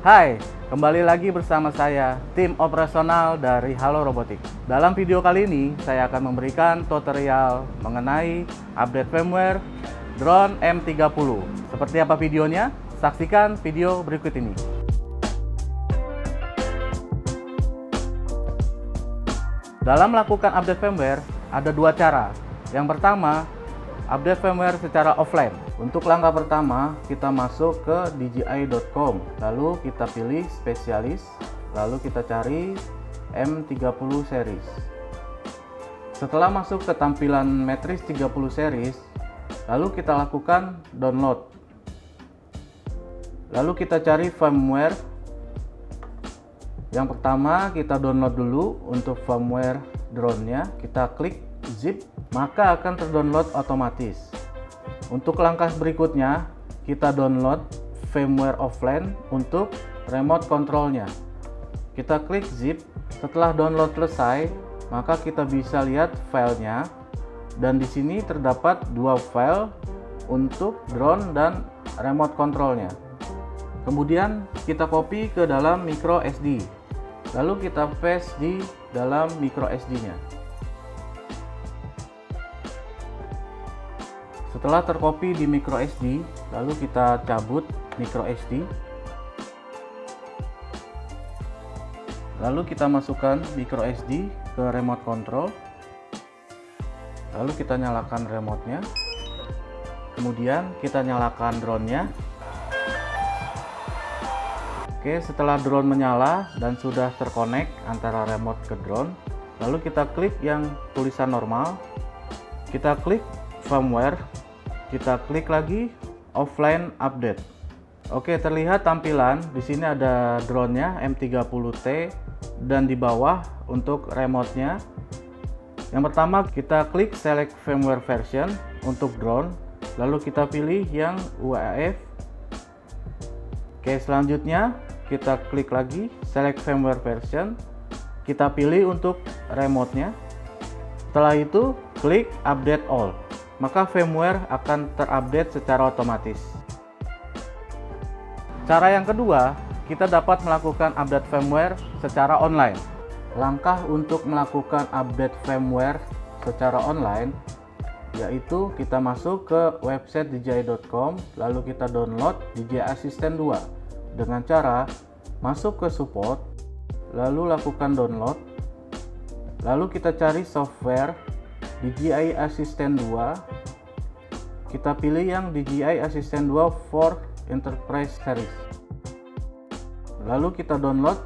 Hai, kembali lagi bersama saya, tim operasional dari Halo Robotik. Dalam video kali ini, saya akan memberikan tutorial mengenai update firmware drone M30. Seperti apa videonya? Saksikan video berikut ini. Dalam melakukan update firmware, ada dua cara. Yang pertama, update firmware secara offline. Untuk langkah pertama, kita masuk ke dji.com, lalu kita pilih spesialis, lalu kita cari M30 series. Setelah masuk ke tampilan matriks 30 series, lalu kita lakukan download. Lalu kita cari firmware. Yang pertama kita download dulu untuk firmware drone-nya, kita klik zip, maka akan terdownload otomatis. Untuk langkah berikutnya, kita download firmware offline untuk remote controlnya. Kita klik zip. Setelah download selesai, maka kita bisa lihat filenya, dan di sini terdapat dua file untuk drone dan remote controlnya. Kemudian kita copy ke dalam micro SD, lalu kita paste di dalam micro SD-nya. Setelah tercopy di micro SD, lalu kita cabut micro SD. Lalu kita masukkan micro SD ke remote control. Lalu kita nyalakan remote-nya. Kemudian kita nyalakan drone-nya. Oke, setelah drone menyala dan sudah terkonek antara remote ke drone, lalu kita klik yang tulisan normal. Kita klik firmware. Kita klik lagi offline update. Oke, terlihat tampilan di sini ada drone-nya M30T dan di bawah untuk remote-nya. Yang pertama kita klik select firmware version untuk drone, lalu kita pilih yang UAF. Oke, selanjutnya kita klik lagi select firmware version. Kita pilih untuk remote-nya. Setelah itu klik update all, maka firmware akan terupdate secara otomatis. Cara yang kedua, kita dapat melakukan update firmware secara online. Langkah untuk melakukan update firmware secara online yaitu kita masuk ke website dji.com, lalu kita download DJI Assistant 2 dengan cara masuk ke support, lalu lakukan download, lalu kita cari software DJI Assistant 2. Kita pilih yang DJI Assistant 2 for Enterprise Series. Lalu kita download.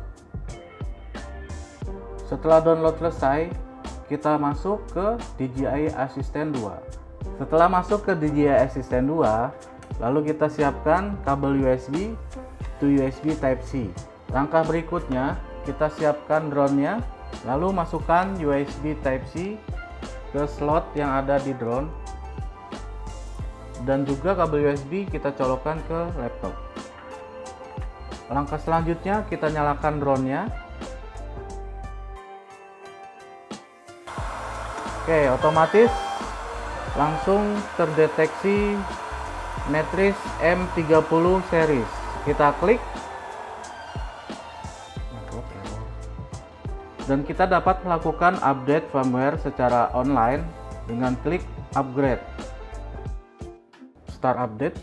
Setelah download selesai, kita masuk ke DJI Assistant 2. Setelah masuk ke DJI Assistant 2, lalu kita siapkan kabel USB to USB Type-C. Langkah berikutnya, kita siapkan drone-nya, lalu masukkan USB Type-C ke slot yang ada di drone, dan juga kabel USB kita colokkan ke laptop. Langkah selanjutnya kita nyalakan drone-nya. Oke, otomatis langsung terdeteksi matriks M30 series. Kita klik dan kita dapat melakukan update firmware secara online dengan klik upgrade. Start update.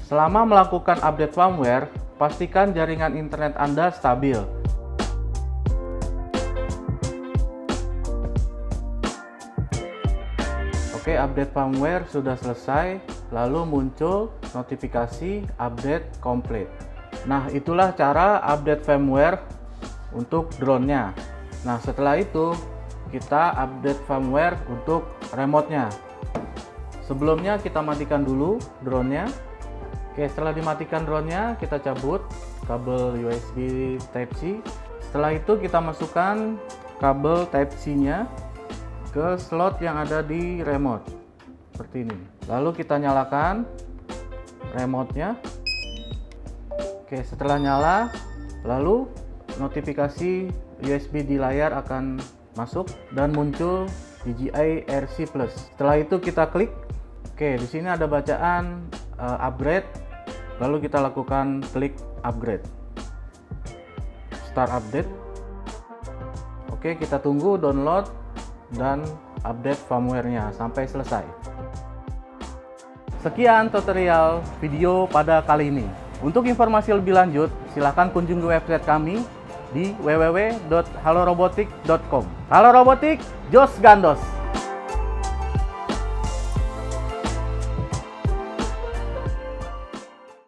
Selama melakukan update firmware, pastikan jaringan internet Anda stabil. Oke, update firmware sudah selesai, lalu muncul notifikasi update complete. Nah, itulah cara update firmware untuk drone-nya. Nah, setelah itu kita update firmware untuk remote-nya. Sebelumnya kita matikan dulu drone-nya. Oke, setelah dimatikan drone-nya, kita cabut kabel USB Type-C. Setelah itu kita masukkan kabel Type-C-nya ke slot yang ada di remote. Seperti ini. Lalu kita nyalakan remote-nya. Oke, setelah nyala, lalu notifikasi USB di layar akan masuk dan muncul DJI RC Plus. Setelah itu kita klik. Oke, di sini ada bacaan upgrade. Lalu kita lakukan klik upgrade. start update. Oke, kita tunggu download dan update firmware-nya sampai selesai. Sekian tutorial video pada kali ini. Untuk informasi lebih lanjut, silakan kunjungi website kami di www.halorobotik.com. Halo Robotik, Jos Gandos!